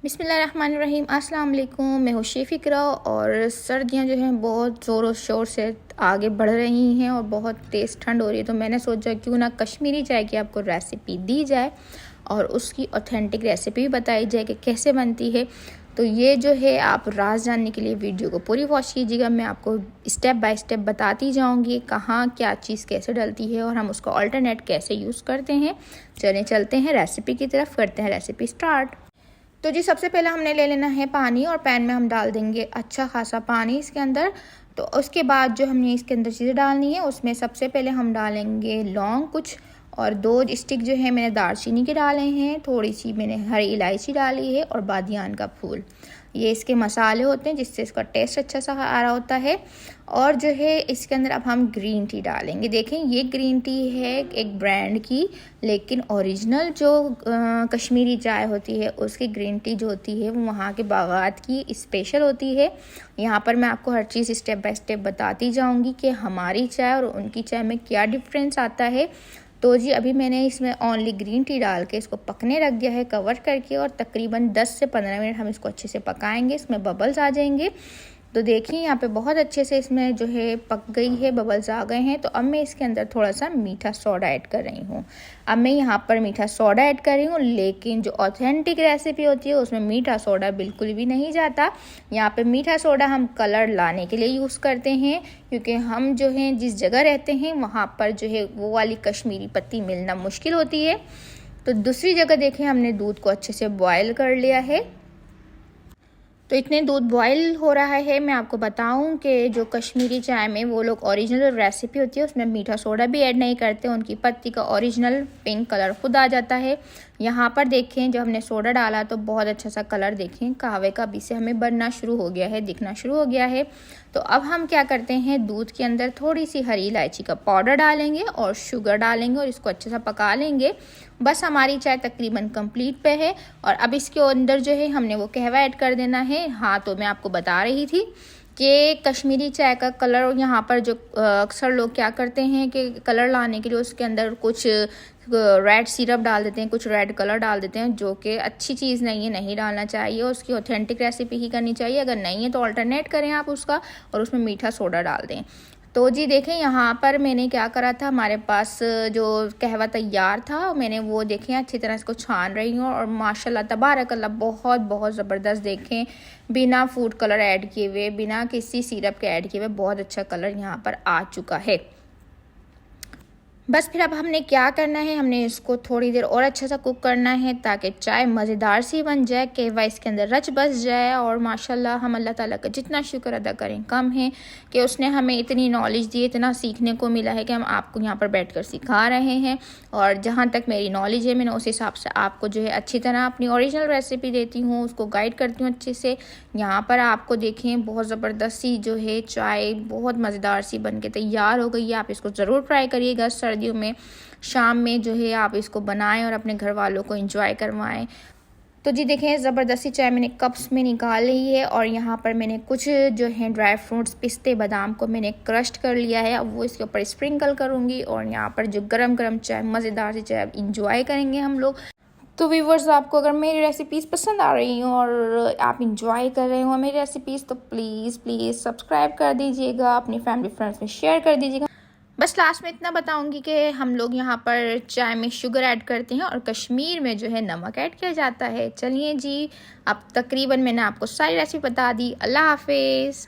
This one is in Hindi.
बिस्मिल्लाहिर्रहमानिर्रहीम। अस्सलाम वालेकुम। मैं हूँ शेफ़िक्रा और सर्दियाँ जो हैं बहुत ज़ोरों शोर से आगे बढ़ रही हैं और बहुत तेज़ ठंड हो रही है, तो मैंने सोचा क्यों ना कश्मीरी चाय की आपको रेसिपी दी जाए और उसकी ऑथेंटिक रेसिपी भी बताई जाए कि कैसे बनती है। तो ये जो है आप राज जानने के लिए वीडियो को पूरी वॉच कीजिएगा। मैं आपको स्टेप बाय स्टेप बताती जाऊंगी कहाँ क्या चीज़ कैसे डलती है और हम उसको अल्टरनेट कैसे यूज़ करते हैं। चलते हैं रेसिपी की तरफ, करते हैं रेसिपी स्टार्ट। तो जी सबसे पहले हमने ले लेना है पानी और पैन में हम डाल देंगे अच्छा खासा पानी इसके अंदर। तो उसके बाद जो हमने इसके अंदर चीज़ें डालनी है उसमें सबसे पहले हम डालेंगे लौंग कुछ, और 2 स्टिक जो है मैंने दालचीनी के डाले हैं, थोड़ी सी मैंने हरी इलायची डाली है और बादियान का फूल। ये इसके मसाले होते हैं जिससे इसका टेस्ट अच्छा सा आ रहा होता है। और जो है इसके अंदर अब हम ग्रीन टी डालेंगे। देखें ये ग्रीन टी है एक ब्रांड की, लेकिन ओरिजिनल जो कश्मीरी चाय होती है उसकी ग्रीन टी जो होती है वो वहाँ के बागात की स्पेशल होती है। यहाँ पर मैं आपको हर चीज़ स्टेप बाय स्टेप बताती जाऊँगी कि हमारी चाय और उनकी चाय में क्या डिफरेंस आता है। तो जी अभी मैंने इसमें ओनली ग्रीन टी डाल के इसको पकने रख दिया है कवर करके, और तकरीबन 10 से 15 मिनट हम इसको अच्छे से पकाएंगे। इसमें बबल्स आ जाएंगे। तो देखिए यहाँ पे बहुत अच्छे से इसमें जो है पक गई है, बबल्स आ गए हैं। तो अब मैं इसके अंदर थोड़ा सा मीठा सोडा ऐड कर रही हूँ। अब मैं यहाँ पर मीठा सोडा ऐड कर रही हूँ, लेकिन जो ऑथेंटिक रेसिपी होती है उसमें मीठा सोडा बिल्कुल भी नहीं जाता। यहाँ पे मीठा सोडा हम कलर लाने के लिए यूज़ करते हैं, क्योंकि हम जो हैं जिस जगह रहते हैं वहाँ पर जो है वो वाली कश्मीरी पत्ती मिलना मुश्किल होती है। तो दूसरी जगह देखें हमने दूध को अच्छे से बॉयल कर लिया है। तो इतने दूध बॉयल हो रहा है, मैं आपको बताऊं कि जो कश्मीरी चाय में वो लोग ओरिजिनल रेसिपी होती है उसमें मीठा सोडा भी ऐड नहीं करते। उनकी पत्ती का ओरिजिनल पिंक कलर खुद आ जाता है। यहाँ पर देखें जब हमने सोडा डाला तो बहुत अच्छा सा कलर देखें कहवे का भी से हमें बनना शुरू हो गया है, दिखना शुरू हो गया है। तो अब हम क्या करते हैं, दूध के अंदर थोड़ी सी हरी इलायची का पाउडर डालेंगे और शुगर डालेंगे और इसको अच्छे से पका लेंगे। बस हमारी चाय तकरीबन कंप्लीट पे है। और अब इसके अंदर जो है हमने वो कहवा ऐड कर देना है। हाँ, तो मैं आपको बता रही थी कि कश्मीरी चाय का कलर यहाँ पर जो अक्सर लोग क्या करते हैं कि कलर लाने के लिए उसके अंदर कुछ रेड सिरप डाल देते हैं, कुछ रेड कलर डाल देते हैं, जो कि अच्छी चीज़ नहीं है, नहीं डालना चाहिए। उसकी ऑथेंटिक रेसिपी ही करनी चाहिए। अगर नहीं है तो अल्टरनेट करें आप उसका और उसमें मीठा सोडा डाल दें। तो जी देखें यहाँ पर मैंने क्या करा था, हमारे पास जो कहवा तैयार था मैंने वो देखें अच्छी तरह इसको छान रही हूँ और माशाल्लाह तबारकल्लाह बहुत बहुत ज़बरदस्त देखें बिना फूड कलर ऐड किए हुए, बिना किसी सिरप के ऐड किए हुए बहुत अच्छा कलर यहाँ पर आ चुका है। बस फिर अब हमने क्या करना है, हमने इसको थोड़ी देर और अच्छा सा कुक करना है ताकि चाय मज़ेदार सी बन जाए, कहवा इसके अंदर रच बस जाए। और माशाल्लाह हम अल्लाह ताला का जितना शुक्र अदा करें कम है कि उसने हमें इतनी नॉलेज दी, इतना सीखने को मिला है कि हम आपको यहाँ पर बैठकर सिखा रहे हैं। और जहाँ तक मेरी नॉलेज है मैंने उस हिसाब से आपको जो है अच्छी तरह अपनी ओरिजिनल रेसिपी देती हूँ, उसको गाइड करती हूँ अच्छे से। यहाँ पर आपको देखें बहुत ज़बरदस्त सी जो है चाय बहुत मज़ेदार सी बन के तैयार हो गई है। आप इसको ज़रूर ट्राई करिएगा सर्दियों में, शाम में जो है आप इसको बनाएं और अपने घर वालों को एंजॉय करवाएं। तो जी देखें ज़बरदस्ती चाय मैंने कप्स में निकाल ली है और यहाँ पर मैंने कुछ जो है ड्राई फ्रूट्स पिस्ते बादाम को मैंने क्रश्ड कर लिया है। अब वो इसके ऊपर स्प्रिंकल करूँगी और यहाँ पर जो गरम गरम चाय मज़ेदार सी चाय इंजॉय करेंगे हम लोग। तो व्यूवर्स आपको अगर मेरी रेसिपीज़ पसंद आ रही हो और आप इंजॉय कर रहे हो मेरी रेसिपीज़ तो प्लीज़ प्लीज़ सब्सक्राइब कर दीजिएगा, अपनी फैमिली फ्रेंड्स में शेयर कर दीजिएगा। बस लास्ट में इतना बताऊंगी कि हम लोग यहाँ पर चाय में शुगर ऐड करते हैं और कश्मीर में जो है नमक ऐड किया जाता है। चलिए जी अब तकरीबन मैंने आपको सारी रेसिपी बता दी। अल्लाह हाफिज़।